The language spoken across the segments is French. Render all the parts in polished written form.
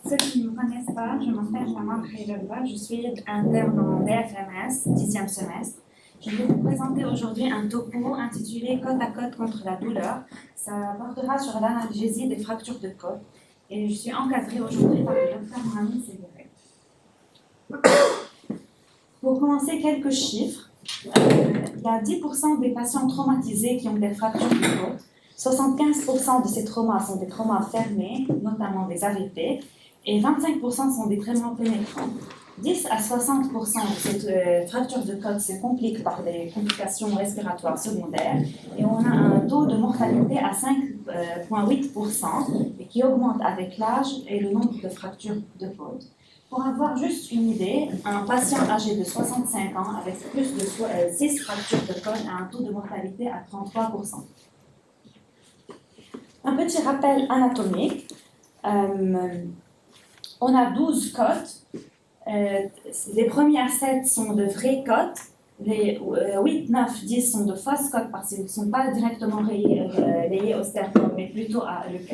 Ceux qui ne me connaissent pas, je m'appelle Lamar Khairallah, je suis interne en DFMS, 10e semestre. Je vais vous présenter aujourd'hui un topo intitulé Côte à côte contre la douleur. Ça portera sur l'analgésie des fractures de côte. Et je suis encadrée aujourd'hui par le docteur Mohamed Sévéré. Pour commencer, quelques chiffres. Il y a 10% des patients traumatisés qui ont des fractures de côte. 75% de ces traumas sont des traumas fermés, notamment des AVP, et 25% sont des traitements pénétrants. 10 à 60% de ces fractures de côte se compliquent par des complications respiratoires secondaires et on a un taux de mortalité à 5,8% et qui augmente avec l'âge et le nombre de fractures de côte. Pour avoir juste une idée, un patient âgé de 65 ans avec plus de 6 fractures de côte a un taux de mortalité à 33%. Un petit rappel anatomique. On a 12 côtes. Les premières 7 sont de vraies côtes. Les 8, 9, 10 sont de fausses côtes parce qu'ils ne sont pas directement liés au sternum, mais plutôt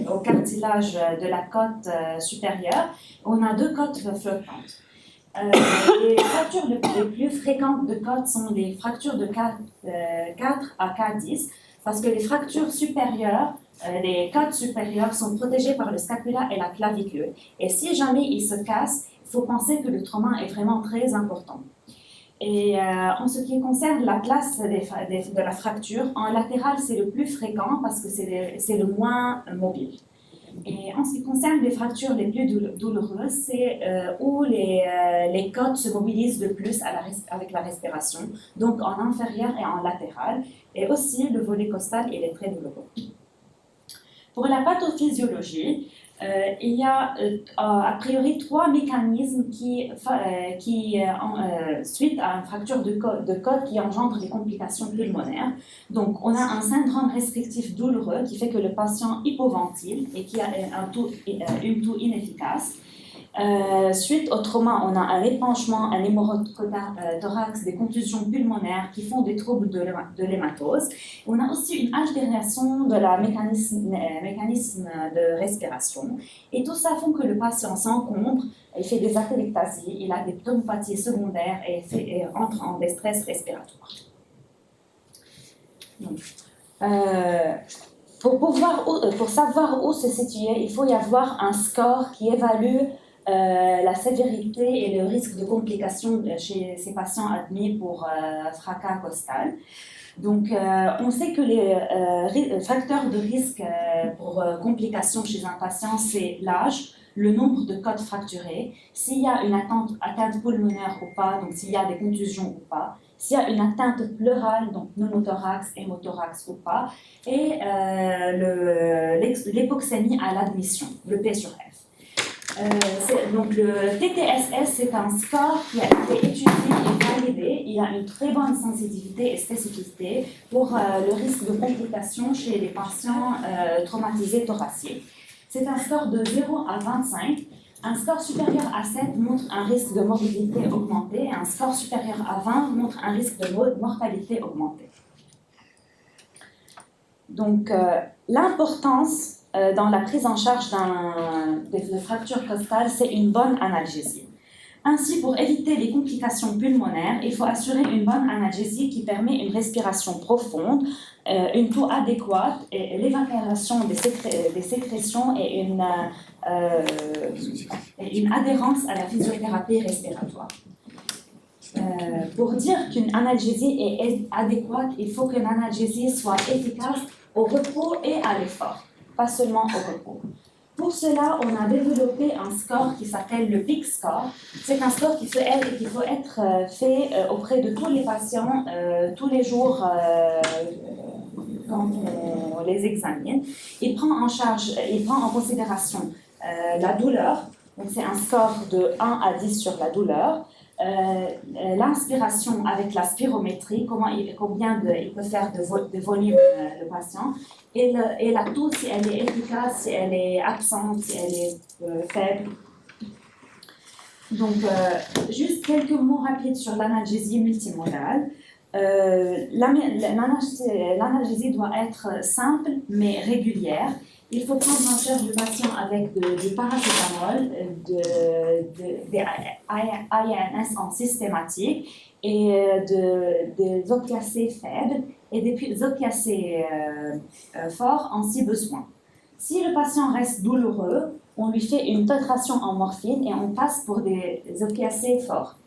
au cartilage de la côte supérieure. On a 2 côtes flottantes. Les fractures les plus fréquentes de côte sont les fractures de 4 à K10 parce que les fractures supérieures, les côtes supérieures sont protégées par le scapula et la clavicule. Et si jamais ils se cassent, il faut penser que le trauma est vraiment très important. Et en ce qui concerne la classe de la fracture, en latéral, c'est le plus fréquent parce que c'est le moins mobile. Et en ce qui concerne les fractures les plus douloureuses, c'est où les côtes se mobilisent le plus avec la respiration, donc en inférieur et en latéral. Et aussi, le volet costal, il est très douloureux. Pour la pathophysiologie, il y a a priori 3 mécanismes suite à une fracture de côte qui engendre des complications pulmonaires. Donc, on a un syndrome restrictif douloureux qui fait que le patient hypoventile et qui a une toux inefficace. Suite au trauma, on a un épanchement, un hémorrhoïde-thorax, des contusions pulmonaires qui font des troubles de l'hématose. On a aussi une altération de la mécanisme de respiration. Et tout ça fait que le patient s'encombre, il fait des atelectasies, il a des pneumopathies secondaires et entre en déstress respiratoire. Donc, pour savoir où se situer, il faut y avoir un score qui évalue la sévérité et le risque de complications chez ces patients admis pour fracas costal. Donc, on sait que les facteurs de risque pour complications chez un patient, c'est l'âge, le nombre de côtes fracturées, s'il y a une atteinte pulmonaire ou pas, donc s'il y a des contusions ou pas, s'il y a une atteinte pleurale, donc pneumothorax, hémothorax ou pas, et l'hypoxémie à l'admission, le P sur F. Donc le TTSS, c'est un score qui a été étudié et validé. Il a une très bonne sensibilité et spécificité pour le risque de complications chez les patients traumatisés thoraciques. C'est un score de 0 à 25. Un score supérieur à 7 montre un risque de morbidité augmenté. Un score supérieur à 20 montre un risque de mortalité augmenté. Donc, l'importance dans la prise en charge de fractures costales, c'est une bonne analgésie. Ainsi, pour éviter les complications pulmonaires, il faut assurer une bonne analgésie qui permet une respiration profonde, une toux adéquate, et l'évacuation des sécrétions et une adhérence à la physiothérapie respiratoire. Pour dire qu'une analgésie est adéquate, il faut qu'une analgésie soit efficace au repos et à l'effort, pas seulement au repos. Pour cela, on a développé un score qui s'appelle le PIC score. C'est un score qu'il faut être fait auprès de tous les patients tous les jours quand on les examine. Il prend en considération la douleur. Donc c'est un score de 1 à 10 sur la douleur. L'inspiration avec la spirométrie, combien il peut faire de volume le patient, et la toux, si elle est efficace, si elle est absente, si elle est faible. Donc, juste quelques mots rapides sur l'analgésie multimodale. L'analgésie doit être simple mais régulière. Il faut prendre en charge le patient avec du paracétamol, des INS en systématique et des opiacés faibles et des opiacés forts en si besoin. Si le patient reste douloureux, on lui fait une titration en morphine et on passe pour des opiacés forts.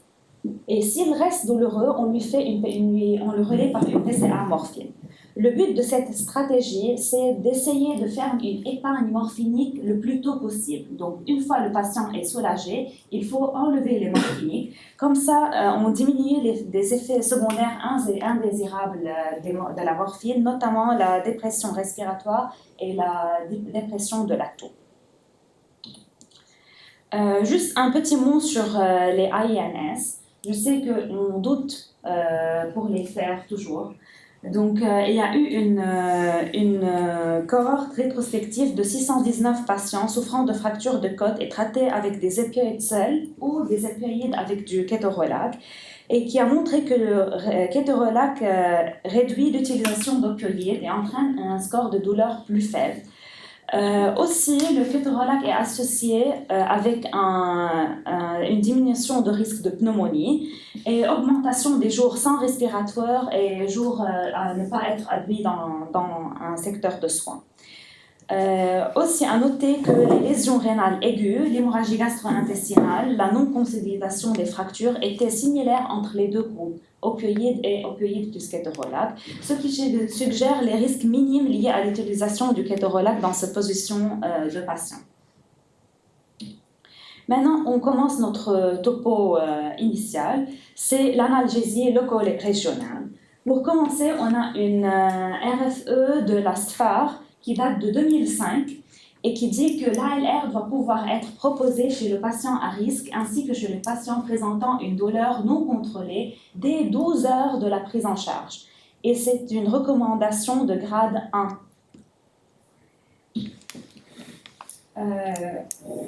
Et s'il reste douloureux, on le relaie par une PCA morphine. Le but de cette stratégie, c'est d'essayer de faire une épargne morphinique le plus tôt possible. Donc, une fois le patient est soulagé, il faut enlever les morphiniques. Comme ça, on diminue les effets secondaires indésirables de la morphine, notamment la dépression respiratoire et la dépression de la toux. Juste un petit mot sur les INS. Je sais qu'on doute pour les faire toujours. Donc, il y a eu une cohorte rétrospective de 619 patients souffrant de fractures de côte et traités avec des opioïdes seuls ou des opioïdes avec du kétorolac, et qui a montré que le kétorolac réduit l'utilisation d'opioïdes et entraîne un score de douleur plus faible. Aussi, le kétorolac est associé avec une diminution de risque de pneumonie et augmentation des jours sans respiratoire et jours à ne pas être admis dans un secteur de soins. Aussi à noter que les lésions rénales aiguës, l'hémorragie gastro-intestinale, la non-consolidation des fractures étaient similaires entre les deux groupes, opioïdes et opioïdes plus kétorolac, ce qui suggère les risques minimes liés à l'utilisation du kétorolac dans cette position de patient. Maintenant, on commence notre topo initial, c'est l'analgésie locale et régionale. Pour commencer, on a une RFE de la SFAR qui date de 2005 et qui dit que l'ALR doit pouvoir être proposé chez le patient à risque ainsi que chez le patient présentant une douleur non contrôlée dès 12 heures de la prise en charge. Et c'est une recommandation de grade 1.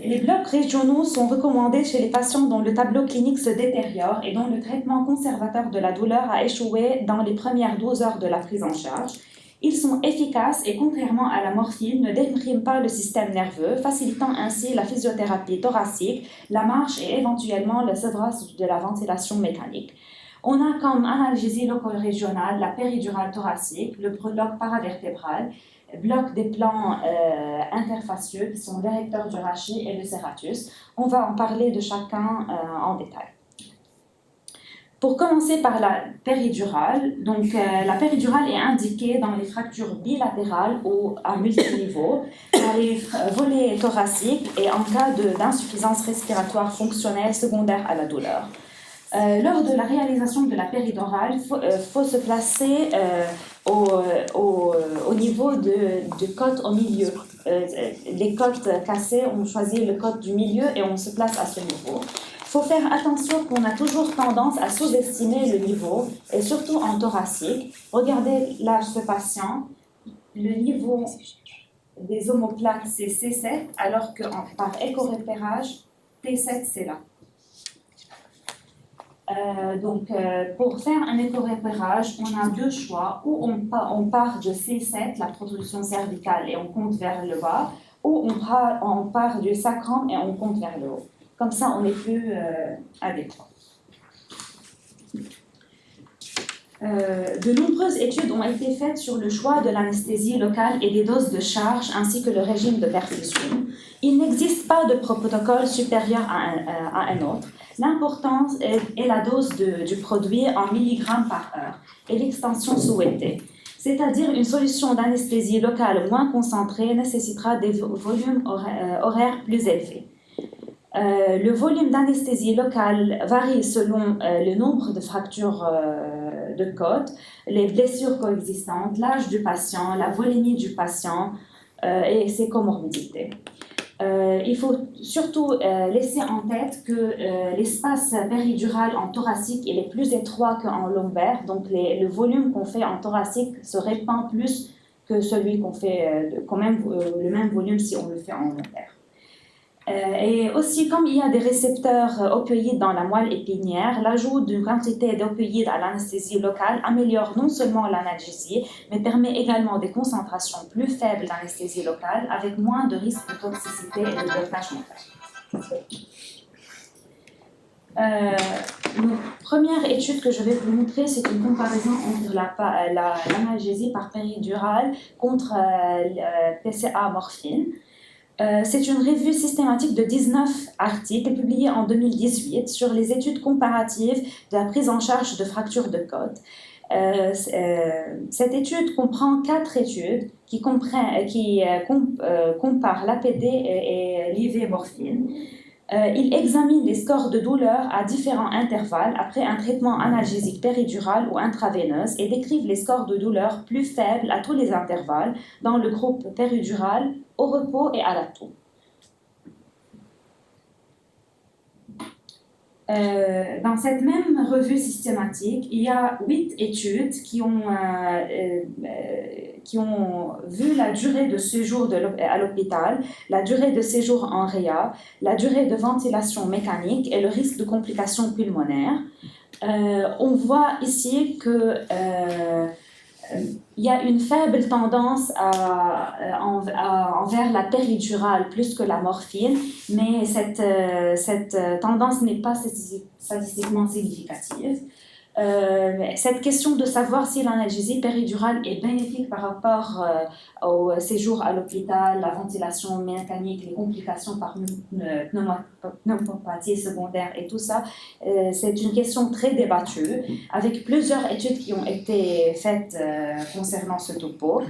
Les blocs régionaux sont recommandés chez les patients dont le tableau clinique se détériore et dont le traitement conservateur de la douleur a échoué dans les premières 12 heures de la prise en charge. Ils sont efficaces et, contrairement à la morphine, ne dépriment pas le système nerveux, facilitant ainsi la physiothérapie thoracique, la marche et éventuellement le sevrage de la ventilation mécanique. On a comme analgésie locale régionale la péridurale thoracique, le bloc paravertébral, bloc des plans interfacieux qui sont l'érecteur du rachis et le serratus. On va en parler de chacun en détail. Pour commencer par la péridurale, donc la péridurale est indiquée dans les fractures bilatérales ou à multiniveau, dans les volets thoraciques et en cas d'insuffisance respiratoire fonctionnelle secondaire à la douleur. Lors de la réalisation de la péridurale, il faut se placer au niveau de côte au milieu. Les côtes cassées, on choisit le côte du milieu et on se place à ce niveau. Il faut faire attention qu'on a toujours tendance à sous-estimer le niveau, et surtout en thoracique. Regardez là ce patient, le niveau des omoplates c'est C7, alors que par écho-repérage, T7 c'est là. Pour faire un écho-repérage, on a deux choix. Ou on part de C7, la protrusion cervicale, et on compte vers le bas, ou on part du sacrum et on compte vers le haut. Comme ça, on est plus adéquat. De nombreuses études ont été faites sur le choix de l'anesthésie locale et des doses de charge ainsi que le régime de perfusion. Il n'existe pas de protocole supérieur à un autre. L'importance est la dose du produit en milligrammes par heure et l'extension souhaitée. C'est-à-dire une solution d'anesthésie locale moins concentrée nécessitera des volumes horaires plus élevés. Le volume d'anesthésie locale varie selon le nombre de fractures de côte, les blessures coexistantes, l'âge du patient, la volémie du patient et ses comorbidités. Il faut surtout laisser en tête que l'espace péridural en thoracique il est plus étroit qu'en lombaire, donc le volume qu'on fait en thoracique se répand plus que celui qu'on fait, le même volume si on le fait en lombaire. Et aussi, comme il y a des récepteurs opioïdes dans la moelle épinière, l'ajout d'une quantité d'opioïdes à l'anesthésie locale améliore non seulement l'analgésie, mais permet également des concentrations plus faibles d'anesthésie locale avec moins de risque de toxicité et de blocage mental. La première étude que je vais vous montrer, c'est une comparaison entre l'analgésie par péridurale contre PCA morphine. C'est une revue systématique de 19 articles publiés en 2018 sur les études comparatives de la prise en charge de fractures de côte. Cette étude comprend 4 études qui comparent l'APD et l'IV-morphine. Il examine les scores de douleur à différents intervalles après un traitement analgésique péridural ou intraveineuse et décrivent les scores de douleur plus faibles à tous les intervalles dans le groupe péridural, au repos et à la toux. Dans cette même revue systématique, il y a 8 études qui ont vu la durée de séjour à l'hôpital, la durée de séjour en réa, la durée de ventilation mécanique et le risque de complications pulmonaires. On voit ici que il y a une faible tendance envers la péridurale plus que la morphine, mais cette tendance n'est pas statistiquement significative. Cette question de savoir si l'analgésie péridurale est bénéfique par rapport au séjour à l'hôpital, la ventilation mécanique, les complications par pneumopathie secondaire et tout ça, c'est une question très débattue, avec plusieurs études qui ont été faites concernant ce topo.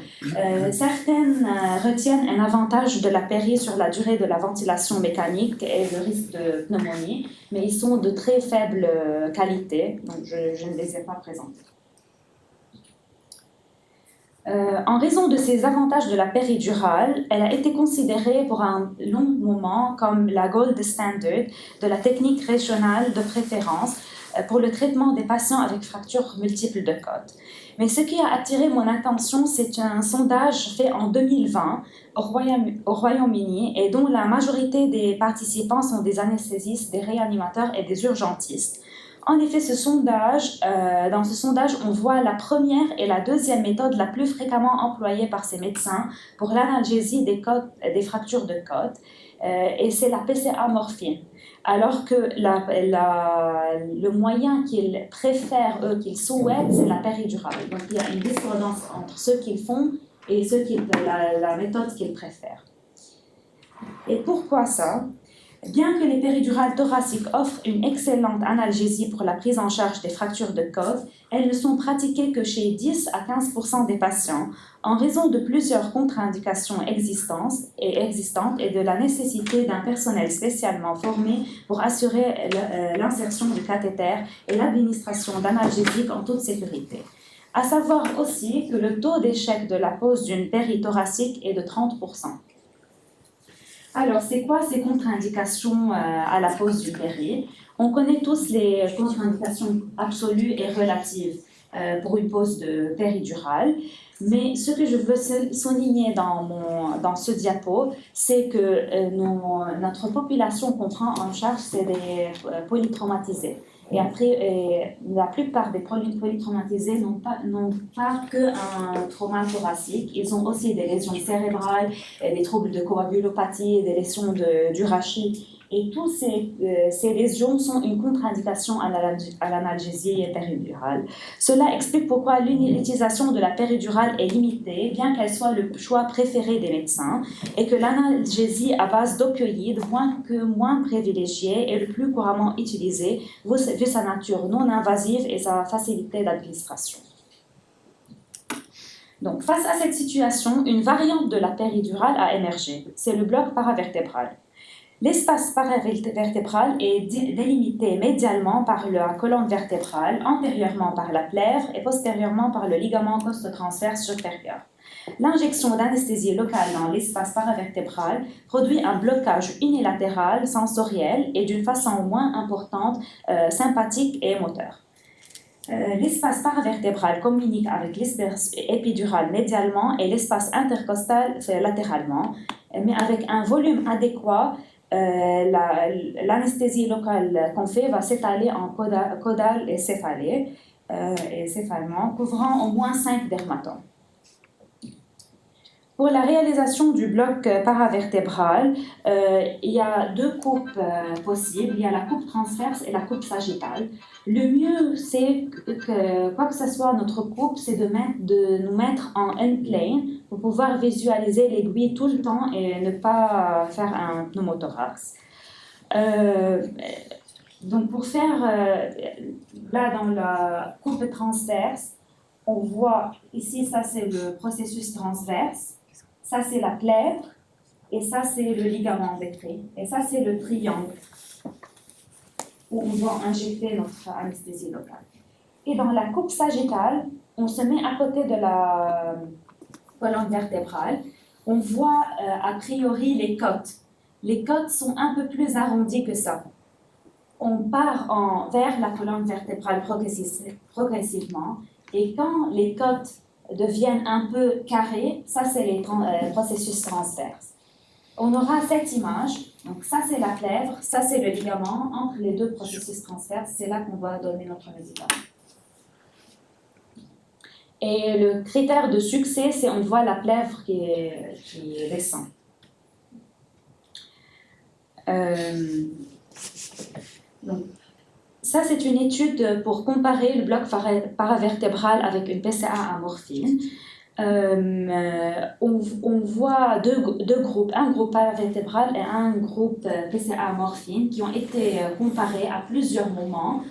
Certaines retiennent un avantage de la péri sur la durée de la ventilation mécanique et le risque de pneumonie, mais ils sont de très faible qualité, donc je ne les ai pas présentés. En raison de ces avantages de la péridurale, elle a été considérée pour un long moment comme la gold standard de la technique régionale de préférence pour le traitement des patients avec fractures multiples de côte. Mais ce qui a attiré mon attention, c'est un sondage fait en 2020 au Royaume-Uni et dont la majorité des participants sont des anesthésistes, des réanimateurs et des urgentistes. En effet, dans ce sondage, on voit la première et la deuxième méthode la plus fréquemment employée par ces médecins pour l'analgésie des fractures de côte, et c'est la PCA morphine. Alors que le moyen qu'ils préfèrent, qu'ils souhaitent, c'est la péridurale. Donc il y a une discordance entre ceux qu'ils font et la méthode qu'ils préfèrent. Et pourquoi ça ? Bien que les péridurales thoraciques offrent une excellente analgésie pour la prise en charge des fractures de côte, elles ne sont pratiquées que chez 10 à 15% des patients en raison de plusieurs contre-indications existantes et de la nécessité d'un personnel spécialement formé pour assurer l'insertion du cathéter et l'administration d'analgésiques en toute sécurité. À savoir aussi que le taux d'échec de la pose d'une péri thoracique est de 30%. Alors, c'est quoi ces contre-indications à la pose du péri ? On connaît tous les contre-indications absolues et relatives pour une pose de péridurale, mais ce que je veux souligner dans ce diapo, c'est que notre population qu'on prend en charge, c'est des polytraumatisés. Et après, la plupart des polytraumatisés n'ont pas qu'un trauma thoracique, ils ont aussi des lésions cérébrales, des troubles de coagulopathie, des lésions du rachis. Et toutes ces lésions sont une contre-indication à l'analgésie péridurale. Cela explique pourquoi l'utilisation de la péridurale est limitée, bien qu'elle soit le choix préféré des médecins, et que l'analgésie à base d'opioïdes, moins privilégiée, est le plus couramment utilisée, vu sa nature non invasive et sa facilité d'administration. Donc, face à cette situation, une variante de la péridurale a émergé. C'est le bloc paravertébral. L'espace paravertébral est délimité médialement par la colonne vertébrale, antérieurement par la plèvre et postérieurement par le ligament costotransverse supérieur. L'injection d'anesthésie locale dans l'espace paravertébral produit un blocage unilatéral, sensoriel et d'une façon moins importante, sympathique et moteur. L'espace paravertébral communique avec l'espace épidural médialement et l'espace intercostal latéralement, mais avec un volume adéquat l'anesthésie locale qu'on fait va s'étaler en caudal et céphalement, couvrant au moins 5 dermatomes. Pour la réalisation du bloc paravertébral, il y a deux coupes possibles. Il y a la coupe transverse et la coupe sagittale. Le mieux, c'est que quoi que ce soit notre coupe, c'est de nous mettre en end-plane pour pouvoir visualiser l'aiguille tout le temps et ne pas faire un pneumothorax. Donc pour faire, là dans la coupe transverse, on voit ici, ça c'est le processus transverse. Ça, c'est la plèvre, et ça, c'est le ligament vêtré. Et ça, c'est le triangle, où on va injecter notre anesthésie locale. Et dans la coupe sagittale, on se met à côté de la colonne vertébrale. On voit a priori les côtes. Les côtes sont un peu plus arrondies que ça. On part vers la colonne vertébrale progressivement, et quand les côtes deviennent un peu carrés, ça c'est les processus transverses. On aura cette image, donc ça c'est la plèvre, ça c'est le ligament, entre les deux processus transverses, c'est là qu'on va donner notre médicament. Et le critère de succès, c'est on voit la plèvre qui descend. Donc, ça, c'est une étude pour comparer le bloc paravertébral avec une PCA à morphine. On voit deux groupes, un groupe paravertébral et un groupe PCA à morphine qui ont été comparés à plusieurs moments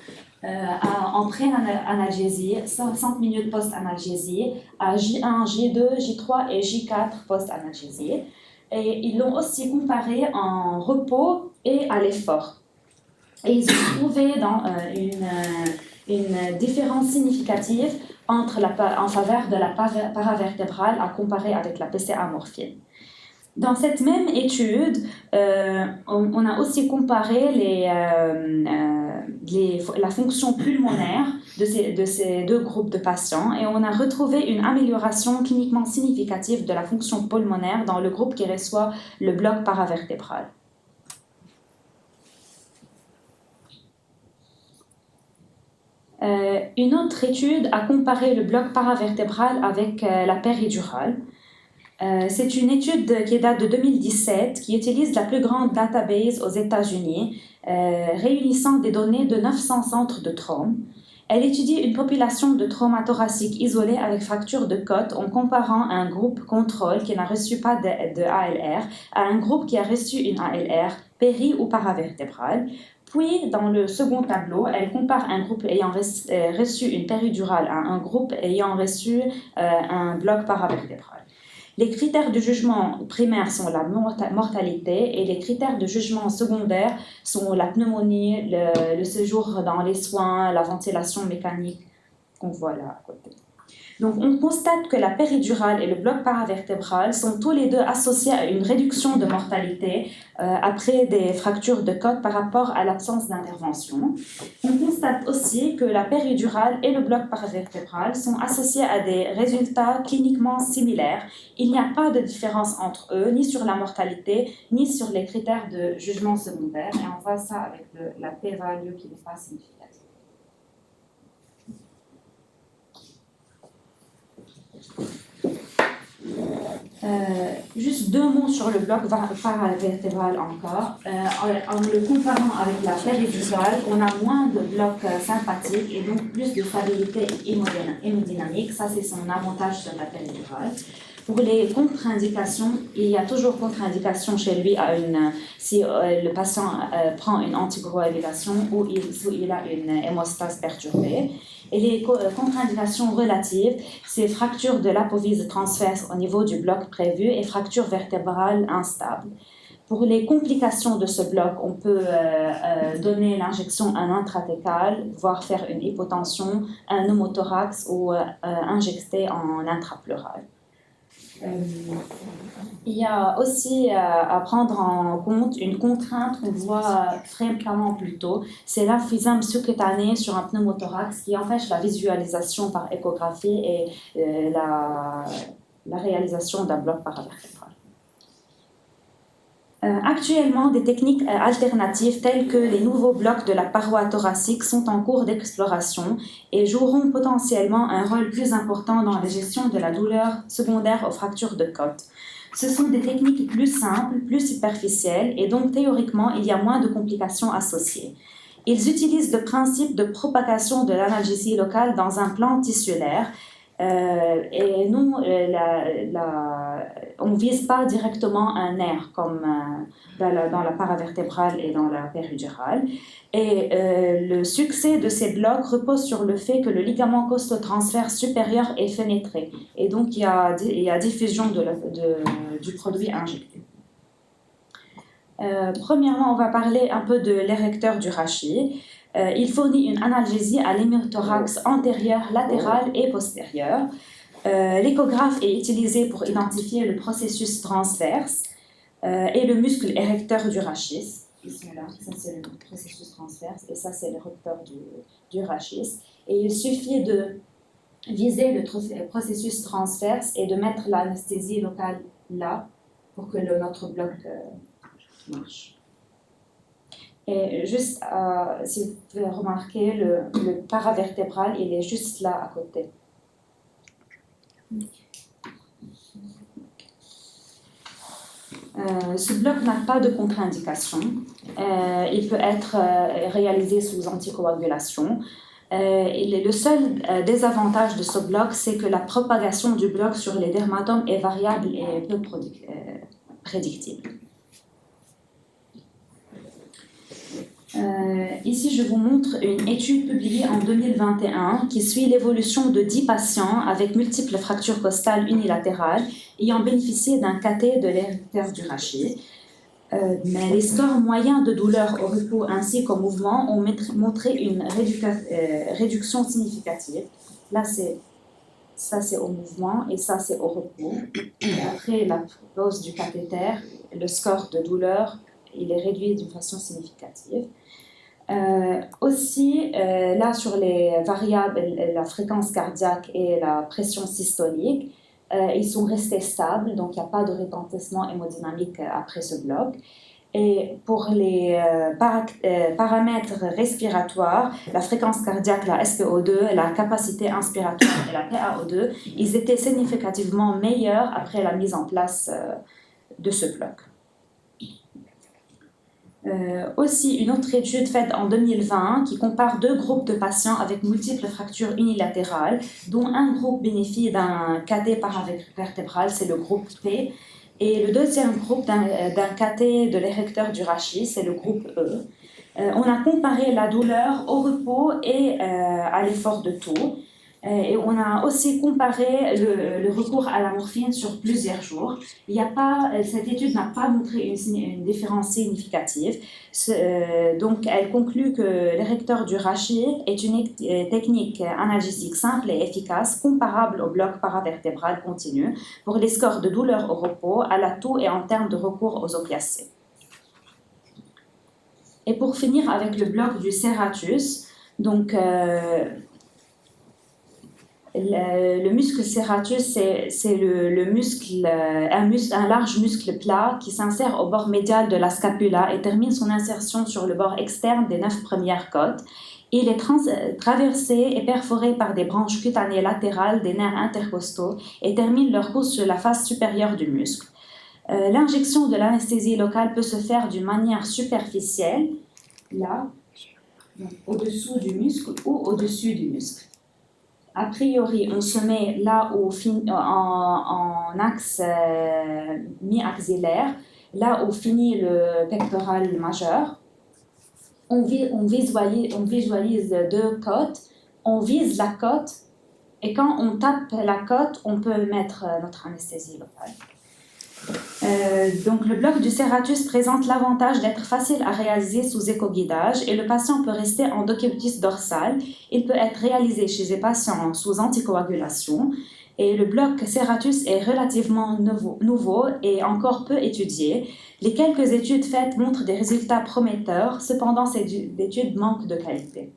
en pré-analgésie, 60 minutes post-analgésie, à J1, J2, J3 et J4 post-analgésie. Et ils l'ont aussi comparé en repos et à l'effort. Et ils ont trouvé une différence significative en faveur de la paravertébrale à comparer avec la PCA morphine. Dans cette même étude, on a aussi comparé la fonction pulmonaire de ces deux groupes de patients et on a retrouvé une amélioration cliniquement significative de la fonction pulmonaire dans le groupe qui reçoit le bloc paravertébral. Une autre étude a comparé le bloc paravertébral avec la péridurale. C'est une étude qui date de 2017 qui utilise la plus grande database aux États-Unis, réunissant des données de 900 centres de trauma. Elle étudie une population de trauma thoracique isolée avec fracture de côte en comparant un groupe contrôle qui n'a reçu pas de ALR à un groupe qui a reçu une ALR péri- ou paravertébrale. Puis, dans le second tableau, elle compare un groupe ayant reçu une péridurale à un groupe ayant reçu un bloc paravertébral. Les critères de jugement primaire sont la mortalité et les critères de jugement secondaire sont la pneumonie, le séjour dans les soins, la ventilation mécanique qu'on voit là à côté. Donc, on constate que la péridurale et le bloc paravertébral sont tous les deux associés à une réduction de mortalité après des fractures de côte par rapport à l'absence d'intervention. On constate aussi que la péridurale et le bloc paravertébral sont associés à des résultats cliniquement similaires. Il n'y a pas de différence entre eux, ni sur la mortalité, ni sur les critères de jugement secondaire. Et on voit ça avec la p-value qui n'est pas significative. Juste deux mots sur le bloc paravertébral encore. En le comparant avec la péridurale, on a moins de blocs sympathiques et donc plus de stabilité hémodynamique. Ça, c'est son avantage sur la péridurale. Pour les contre-indications, il y a toujours contre-indication chez lui si le patient prend une anticoagulation ou il a une hémostase perturbée. Et les contre-indications relatives, c'est fracture de l'apophyse transverse au niveau du bloc prévu et fracture vertébrale instable. Pour les complications de ce bloc, on peut donner l'injection en intrathecale, voire faire une hypotension, un pneumothorax ou injecter en intrapleural. Il y a aussi à prendre en compte une contrainte qu'on voit fréquemment plus tôt, c'est l'emphysème sous-cutané sur un pneumothorax qui empêche la visualisation par échographie et la réalisation d'un bloc paravertébral. Actuellement, des techniques alternatives telles que les nouveaux blocs de la paroi thoracique sont en cours d'exploration et joueront potentiellement un rôle plus important dans la gestion de la douleur secondaire aux fractures de côte. Ce sont des techniques plus simples, plus superficielles et donc théoriquement, il y a moins de complications associées. Ils utilisent le principe de propagation de l'analgésie locale dans un plan tissulaire et non, on ne vise pas directement un nerf comme dans la paravertébrale et dans la péridurale. Et le succès de ces blocs repose sur le fait que le ligament costotransverse supérieur est fénétré. Et donc, il y a diffusion du produit injecté. Premièrement, on va parler un peu de l'érecteur du rachis. Il fournit une analgésie à l'hémothorax antérieur, latéral et postérieur. L'échographe est utilisé pour identifier le processus transverse et le muscle érecteur du rachis. Ils sont là, ça c'est le processus transverse et ça c'est l'érecteur du rachis. Et il suffit de viser le processus transverse et de mettre l'anesthésie locale là pour que notre bloc marche. Et juste, si vous pouvez remarquer, le paravertébral, il est juste là à côté. Ce bloc n'a pas de contre-indication. Il peut être réalisé sous anticoagulation. Le seul désavantage de ce bloc, c'est que la propagation du bloc sur les dermatomes est variable et peu prédictible. Ici, je vous montre une étude publiée en 2021 qui suit l'évolution de 10 patients avec multiples fractures costales unilatérales ayant bénéficié d'un cathé de l'érecteur du rachis. Mais les scores moyens de douleur au repos ainsi qu'au mouvement ont montré une réduction significative. Là, ça c'est au mouvement et ça c'est au repos. Et après la pose du cathéter, le score de douleur il est réduit d'une façon significative. Aussi, là sur les variables, la fréquence cardiaque et la pression systolique, ils sont restés stables, donc il n'y a pas de retentissement hémodynamique après ce bloc. Et pour les paramètres respiratoires, la fréquence cardiaque, la SpO2, la capacité inspiratoire et la PaO2, ils étaient significativement meilleurs après la mise en place de ce bloc. Aussi, une autre étude faite en 2020 qui compare deux groupes de patients avec multiples fractures unilatérales, dont un groupe bénéficie d'un cathé paravertébral, c'est le groupe P, et le deuxième groupe d'un cathé de l'érecteur du rachis, c'est le groupe E. On a comparé la douleur au repos et à l'effort de taux. Et on a aussi comparé le recours à la morphine sur plusieurs jours. Cette étude n'a pas montré une différence significative. Donc, elle conclut que l'érecteur du rachis est une technique analgésique simple et efficace, comparable au bloc paravertébral continu pour les scores de douleur au repos, à la toux et en termes de recours aux opiacés. Et pour finir avec le bloc du serratus, donc le muscle serratus, c'est un large muscle plat qui s'insère au bord médial de la scapula et termine son insertion sur le bord externe des 9 premières côtes. Il est traversé et perforé par des branches cutanées latérales des nerfs intercostaux et termine leur course sur la face supérieure du muscle. L'injection de l'anesthésie locale peut se faire d'une manière superficielle, là, au-dessous du muscle ou au-dessus du muscle. A priori, on se met là en axe mi-axillaire, là où finit le pectoral majeur. On visualise deux côtes, on vise la côte et quand on tape la côte, on peut mettre notre anesthésie locale. Donc le bloc du serratus présente l'avantage d'être facile à réaliser sous écoguidage et le patient peut rester en décubitus dorsal. Il peut être réalisé chez des patients sous anticoagulation et le bloc serratus est relativement nouveau et encore peu étudié. Les quelques études faites montrent des résultats prometteurs, cependant ces études manquent de qualité.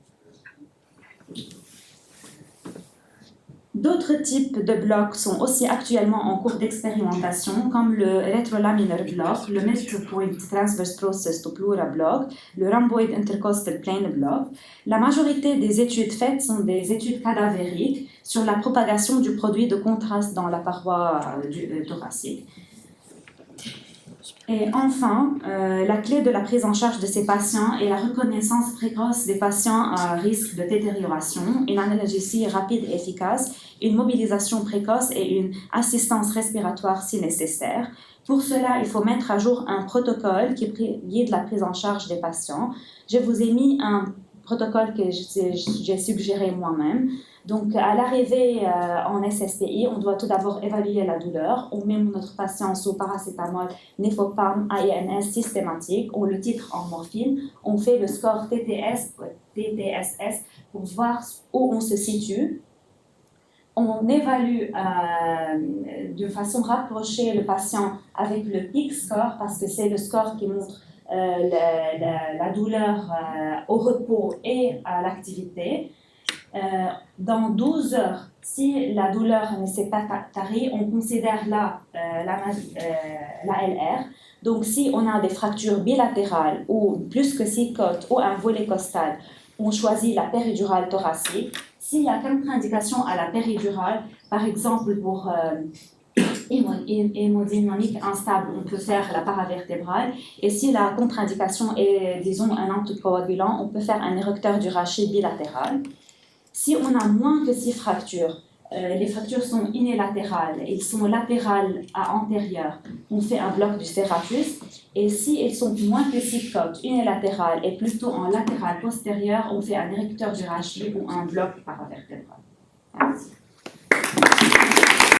D'autres types de blocs sont aussi actuellement en cours d'expérimentation, comme le retrolaminar block, le multi-point transverse process to pleura block, le rhomboid intercostal plane block. La majorité des études faites sont des études cadavériques sur la propagation du produit de contraste dans la paroi thoracique. Et enfin, la clé de la prise en charge de ces patients est la reconnaissance précoce des patients à risque de détérioration, une analgésie rapide et efficace, une mobilisation précoce et une assistance respiratoire si nécessaire. Pour cela, il faut mettre à jour un protocole qui guide la prise en charge des patients. Je vous ai mis un protocole que j'ai suggéré moi-même. Donc, à l'arrivée en SSPI, on doit tout d'abord évaluer la douleur. On met notre patient sous paracétamol, Nefopam, AINS systématique. On le titre en morphine. On fait le score TTSS pour voir où on se situe. On évalue de façon rapprochée le patient avec le peak score parce que c'est le score qui montre la douleur au repos et à l'activité. Dans 12 heures, si la douleur ne s'est pas tarie, on considère la LR. Donc, si on a des fractures bilatérales ou plus que 6 côtes ou un volet costal, on choisit la péridurale thoracique. S'il y a contre-indication à la péridurale, par exemple pour hémodynamique instable, on peut faire la paravertébrale. Et si la contre-indication est, disons, un anticoagulant, on peut faire un érupteur du rachis bilatéral. Si on a moins que 6 fractures, les fractures sont unilatérales, ils sont latérales à antérieures, on fait un bloc du serratus. Et si elles sont moins que 6 côtes unilatérales et plutôt en latéral postérieur, on fait un érupteur du rachis ou un bloc paravertébral. Merci.